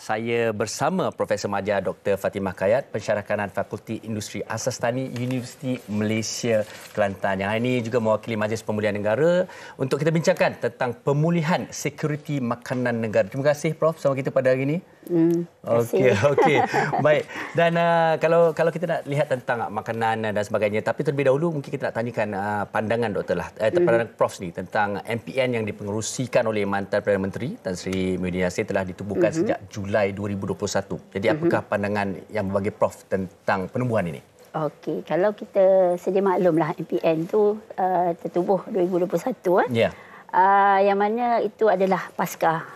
Saya bersama Profesor Maja Dr. Fatimah Kayat, Pensyarah Kanan Fakulti Industri Asas Tani Universiti Malaysia Kelantan. Yang hari ini juga mewakili Majlis Pemulihan Negara untuk kita bincangkan tentang pemulihan sekuriti makanan negara. Terima kasih Prof bersama kita pada hari ini. Okey. Baik. Dan kalau kita nak lihat tentang makanan dan sebagainya, tapi terlebih dahulu mungkin kita nak tanyakan pandangan Doktor lah, pandangan Prof ni tentang MPN yang dipengerusikan oleh mantan Perdana Menteri Tan Sri Muhyiddin Yassin telah ditubuhkan sejak Julai 2021. Jadi apakah pandangan yang berbagi Prof tentang penubuhan ini? Okey, kalau kita sedia maklumlah MPN tu tertubuh 2021 yang mana itu adalah pasca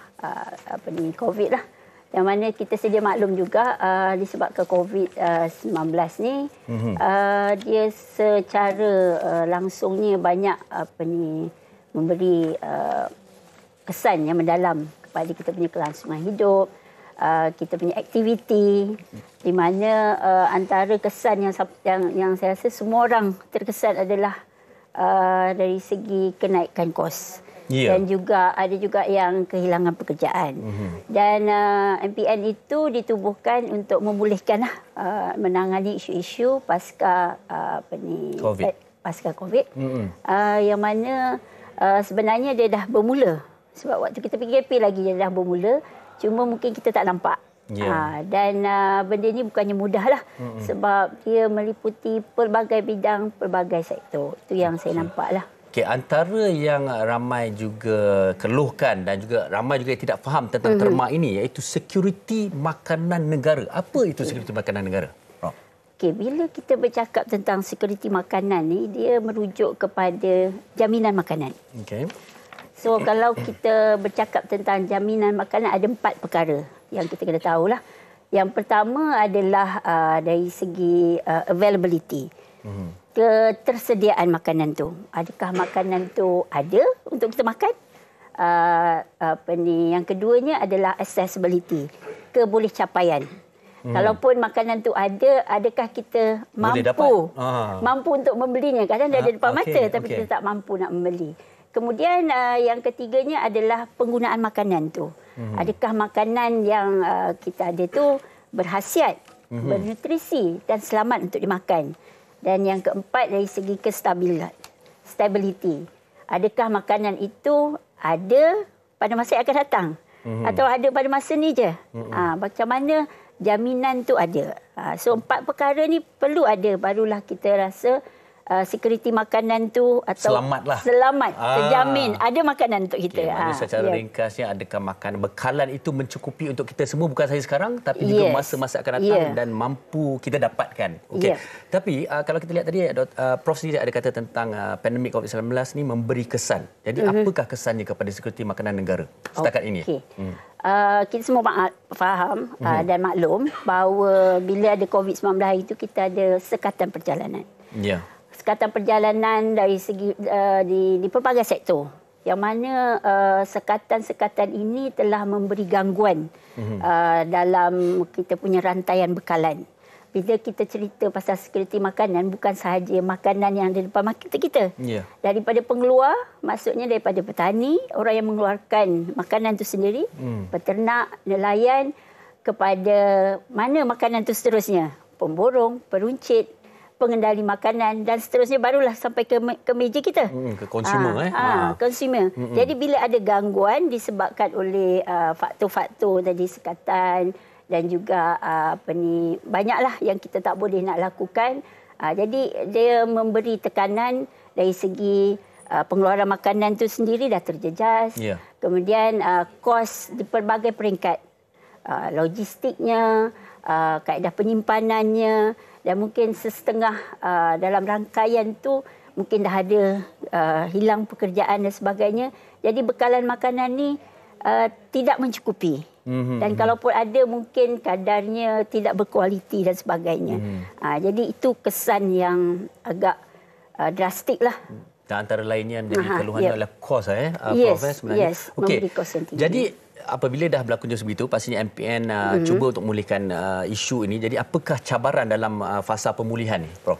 COVID lah. Yang mana kita sedia maklum juga disebabkan COVID-19 ni dia secara langsungnya banyak memberi kesan yang mendalam kepada kita punya kelangsungan hidup, kita punya aktiviti, di mana antara kesan yang saya rasa semua orang terkesan adalah dari segi kenaikan kos. Dan juga ada juga yang kehilangan pekerjaan. Dan MPN itu ditubuhkan untuk memulihkan menangani isu-isu pasca COVID. Yang mana sebenarnya dia dah bermula. Sebab waktu kita PKP lagi dia dah bermula, cuma mungkin kita tak nampak. Dan benda ini bukannya mudah lah, sebab dia meliputi pelbagai bidang, pelbagai sektor. Itu yang saya nampak lah. Okey, antara yang ramai juga keluhkan dan juga ramai juga yang tidak faham tentang terma ini iaitu sekuriti makanan negara. Apa itu sekuriti makanan negara? Okey, bila kita bercakap tentang sekuriti makanan ni, dia merujuk kepada jaminan makanan. Okey. So kalau kita bercakap tentang jaminan makanan, ada 4 perkara yang kita kena tahulah. Yang pertama adalah dari segi availability. Ketersediaan makanan tu. Adakah makanan tu ada untuk kita makan? Yang keduanya adalah accessibility, kebolehcapaian. Kalaupun makanan tu ada, adakah kita mampu untuk membelinya? Kadang dia ada depan mata tapi kita tak mampu nak membeli. Kemudian yang ketiganya adalah penggunaan makanan tu. Adakah makanan yang kita ada tu berkhasiat, bernutrisi dan selamat untuk dimakan? Dan yang keempat dari segi stability. Adakah makanan itu ada pada masa yang akan datang? Atau ada pada masa ni je? Macam mana jaminan tu ada? So 4 perkara ni perlu ada, barulah kita rasa sekuriti makanan tu atau selamat terjamin ada makanan untuk kita. Secara ringkasnya, adakah makanan bekalan itu mencukupi untuk kita semua, bukan sahaja sekarang tapi juga masa-masa akan datang dan mampu kita dapatkan. Tapi kalau kita lihat tadi Prof sendiri ada kata tentang pandemik COVID-19 ni memberi kesan. Jadi apakah kesannya kepada sekuriti makanan negara setakat ini? Kita semua faham dan maklum bahawa bila ada COVID-19 itu kita ada sekatan perjalanan. Sekatan perjalanan dari segi di pelbagai sektor, yang mana sekatan-sekatan ini telah memberi gangguan dalam kita punya rantaian bekalan. Bila kita cerita pasal sekuriti makanan, bukan sahaja makanan yang ada depan mata kita. Daripada pengeluar, maksudnya daripada petani, orang yang mengeluarkan makanan itu sendiri, peternak, nelayan, kepada mana makanan itu seterusnya, pemborong, peruncit, pengendali makanan dan seterusnya, barulah sampai ke meja kita. Ke consumer. Consumer. Jadi bila ada gangguan disebabkan oleh faktor-faktor tadi, sekatan dan juga banyaklah yang kita tak boleh nak lakukan. Jadi dia memberi tekanan dari segi pengeluaran makanan tu sendiri dah terjejas. Kemudian kos di pelbagai peringkat, logistiknya, kaedah penyimpanannya, dan mungkin setengah dalam rangkaian tu mungkin dah ada hilang pekerjaan dan sebagainya. Jadi bekalan makanan ni tidak mencukupi. Dan kalaupun ada, mungkin kadarnya tidak berkualiti dan sebagainya. Jadi itu kesan yang agak drastik lah. Dan antara lainnya menjadi keluhannya adalah kos sebenarnya. Memberi kos yang tinggi. Jadi apabila dah berlaku macam itu, pastinya MPN cuba untuk memulihkan isu ini. Jadi apakah cabaran dalam fasa pemulihan ni, Prof?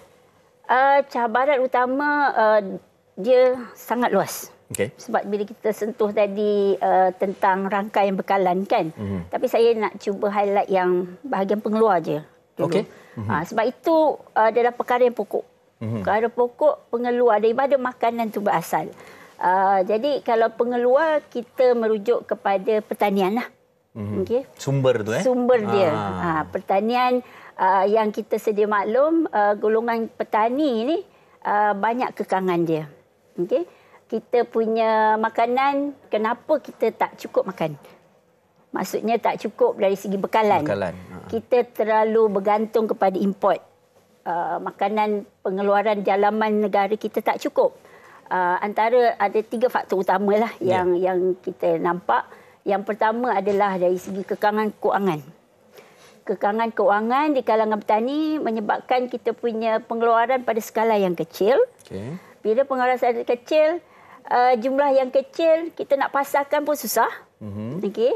Cabaran utama dia sangat luas. Okay. Sebab bila kita sentuh tadi tentang rangkaian bekalan kan. Tapi saya nak cuba highlight yang bahagian pengeluar je dulu. Okay. Sebab itu adalah perkara yang pokok. Perkara pokok pengeluar daripada makanan tu berasal. Jadi kalau pengeluar kita merujuk kepada pertanian lah. Okay. Sumber tu Sumber dia. Pertanian yang kita sedia maklum, golongan petani ni banyak kekangan dia. Okay. Kita punya makanan, kenapa kita tak cukup makan? Maksudnya tak cukup dari segi bekalan. Kita terlalu bergantung kepada import. Makanan pengeluaran dalaman negara kita tak cukup. Antara ada 3 faktor utama lah yang kita nampak. Yang pertama adalah dari segi kekangan kewangan. Kekangan kewangan di kalangan petani menyebabkan kita punya pengeluaran pada skala yang kecil. Okay. Bila pengeluaran skala kecil, jumlah yang kecil, kita nak pasarkan pun susah. Okay.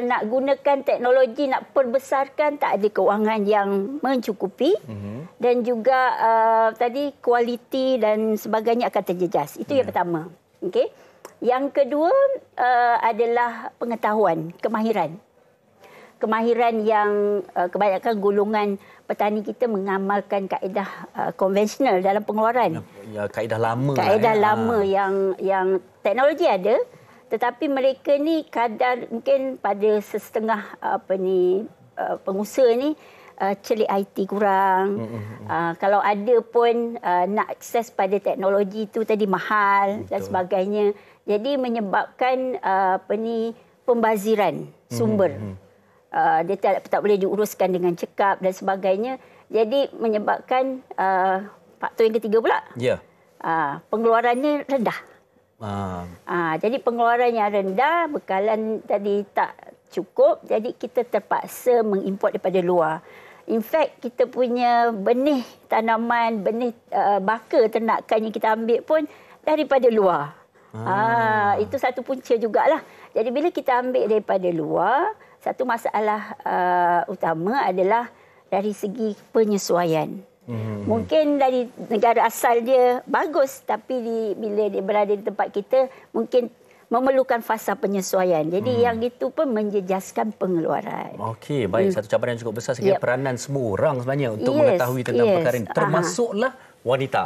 Nak gunakan teknologi, nak perbesarkan, tak ada kewangan yang mencukupi. Dan juga tadi kualiti dan sebagainya akan terjejas. Itu yang pertama. Okay. Yang kedua adalah pengetahuan, kemahiran. Kemahiran yang kebanyakan golongan petani kita mengamalkan kaedah konvensional dalam pengeluaran. Kaedah lama. Kaedah lama yang teknologi ada, tetapi mereka ni kadar mungkin pada setengah pengusaha ni celik IT kurang. Kalau ada pun nak akses pada teknologi tu tadi mahal. Betul. Dan sebagainya. Jadi menyebabkan pembaziran sumber. Dia tak boleh diuruskan dengan cekap dan sebagainya. Jadi menyebabkan faktor yang ketiga pula. Pengeluarannya rendah. Jadi pengeluaran yang rendah, bekalan tadi tak cukup. Jadi kita terpaksa mengimport daripada luar. In fact, kita punya benih tanaman, benih baka ternakan yang kita ambil pun daripada luar. Itu satu punca jugalah. Jadi bila kita ambil daripada luar, satu masalah utama adalah dari segi penyesuaian. Mungkin dari negara asal dia bagus, tapi bila dia berada di tempat kita, mungkin memerlukan fasa penyesuaian. Jadi yang itu pun menjejaskan pengeluaran. Okey, baik. Satu cabaran yang cukup besar sekali peranan semua orang sebenarnya untuk mengetahui tentang perkara ini. Termasuklah wanita.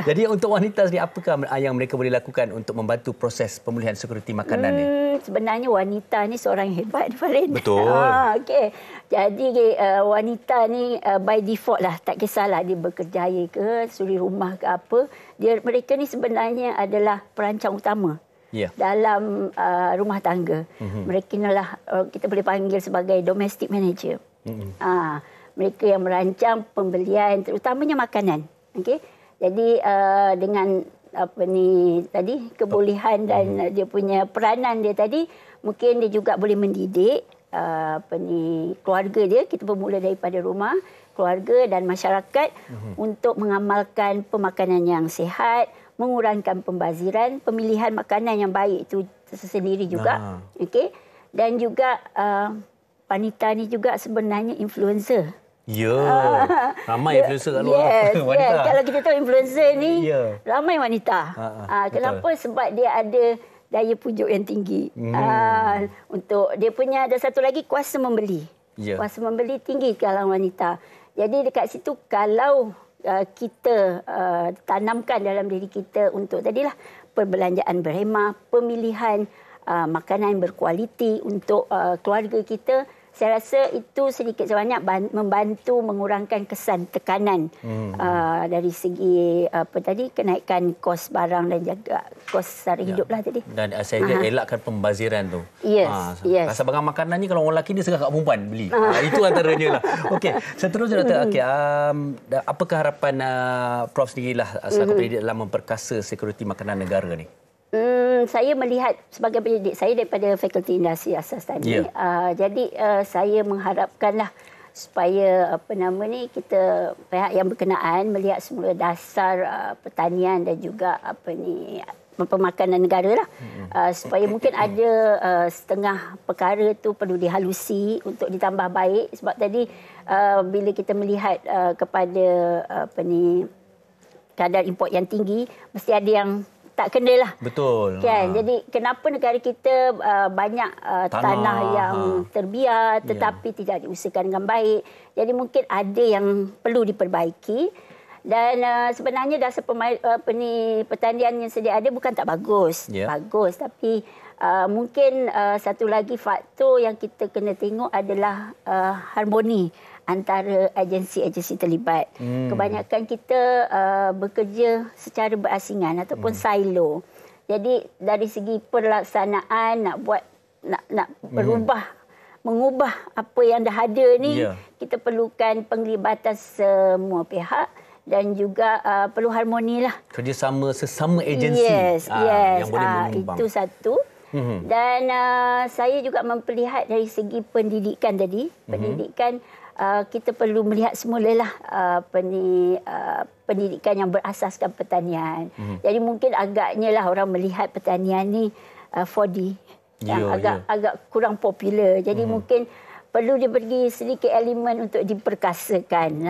Jadi untuk wanita sendiri, apakah yang mereka boleh lakukan untuk membantu proses pemulihan sekuriti makanan ni? Sebenarnya wanita ni seorang yang hebat, Farin. Betul. Okey. Jadi wanita ni by default lah, tak kisahlah dia bekerjaya ke, suri rumah ke apa, mereka ni sebenarnya adalah perancang utama. Dalam rumah tangga. Mereka inilah kita boleh panggil sebagai domestic manager. Mereka yang merancang pembelian, terutamanya makanan. Okay? Jadi dengan tadi kebolehan dan dia punya peranan dia tadi, mungkin dia juga boleh mendidik keluarga dia. Kita bermula daripada rumah, keluarga dan masyarakat untuk mengamalkan pemakanan yang sihat, mengurangkan pembaziran, pemilihan makanan yang baik itu sendiri juga. Okay? Dan juga wanita ni juga sebenarnya influencer. Ramai influencer kat luar. Wanita. Kalau kita tahu influencer ni, ramai wanita. Kenapa? Sebab dia ada daya pujuk yang tinggi. Untuk dia punya ada satu lagi, kuasa membeli. Kuasa membeli tinggi kalangan wanita. Jadi dekat situ kalau kita tanamkan dalam diri kita untuk tadilah perbelanjaan berhemah, pemilihan makanan berkualiti untuk keluarga kita, saya rasa itu sedikit sebanyak membantu mengurangkan kesan tekanan dari segi kenaikan kos barang dan juga kos sara hidup lah tadi. Dan saya elakkan pembaziran tu. Yes. Pasal barang makanan ni kalau orang lelaki ni segar kat perempuan beli. Itu antaranya lah. Okey, seterusnya Doktor. Okey, apakah harapan Prof sendirilah selaku pendidik dalam memperkasa sekuriti makanan negara ni? Saya melihat sebagai pendidik, saya daripada Fakulti Industri Asas tadi. Jadi saya mengharapkanlah supaya kita pihak yang berkenaan melihat semula dasar pertanian dan juga pemakanan negara lah. Supaya mungkin ada setengah perkara tu perlu dihalusi untuk ditambah baik. Sebab tadi bila kita melihat kepada kadar import yang tinggi, mesti ada yang tak kenalah. Betul. Kan? Jadi kenapa negara kita banyak tanah yang terbiar tetapi tidak diusahakan dengan baik. Jadi mungkin ada yang perlu diperbaiki. Dan sebenarnya dasar pertanian yang sedia ada bukan tak bagus. Bagus, tapi mungkin satu lagi faktor yang kita kena tengok adalah harmoni antara agensi-agensi terlibat. Kebanyakan kita bekerja secara berasingan ataupun silo. Jadi dari segi pelaksanaan nak mengubah apa yang dah ada ni, kita perlukan penglibatan semua pihak dan juga perlu harmoni lah. Kerjasama sesama agensi yang boleh menyumbang. Itu satu. Dan saya juga memperlihat dari segi pendidikan tadi. Pendidikan kita perlu melihat semulalah pendidikan yang berasaskan pertanian. Jadi mungkin agaknya lah orang melihat pertanian ni 4D yang agak kurang popular. Jadi mungkin perlu diberi sedikit elemen untuk diperkasakan.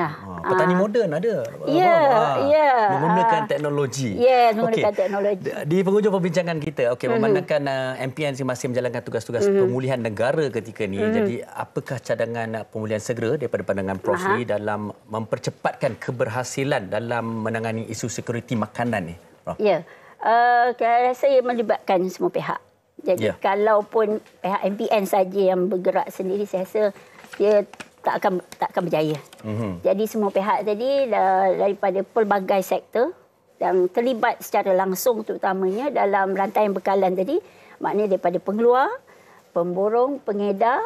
Petani moden ada. Menggunakan teknologi. Menggunakan teknologi. Di penghujung perbincangan kita, memandangkan MPN masih menjalankan tugas-tugas pemulihan negara ketika ini. Jadi apakah cadangan pemulihan segera daripada pandangan Prof Lee dalam mempercepatkan keberhasilan dalam menangani isu sekuriti makanan ni, Prof? Saya rasa melibatkan semua pihak. Jadi kalaupun pihak MPN saja yang bergerak sendiri, saya rasa dia tak akan berjaya. Jadi semua pihak tadi daripada pelbagai sektor yang terlibat secara langsung terutamanya dalam rantai bekalan tadi, maknanya daripada pengeluar, pemborong, pengedar,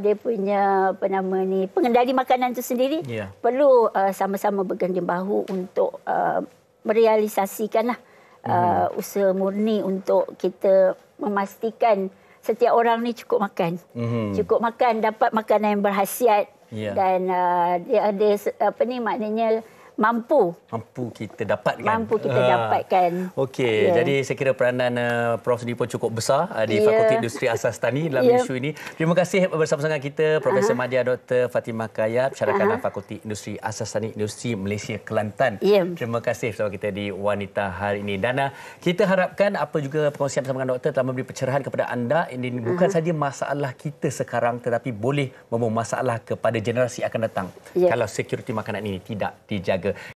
dia punya pengendali makanan itu sendiri perlu sama-sama berganding bahu untuk merealisasikanlah usaha murni untuk kita memastikan setiap orang ni cukup makan. Cukup makan, dapat makanan yang berkhasiat dan dia ada maknanya mampu kita dapatkan. Okey, jadi saya kira peranan Prof ni pun cukup besar di Fakulti Industri Asas Tani dalam isu ini. Terima kasih bersama-sama kita Profesor Madya Dr. Fatimah Kayat, Pensyarah Fakulti Industri Asas Tani Universiti Malaysia Kelantan. Terima kasih bersama kita di Wanita hari ini. Dan kita harapkan apa juga perkongsian bersama dengan doktor telah memberi pencerahan kepada anda. Ini bukan saja masalah kita sekarang tetapi boleh membawa masalah kepada generasi akan datang kalau sekuriti makanan ini tidak dijaga.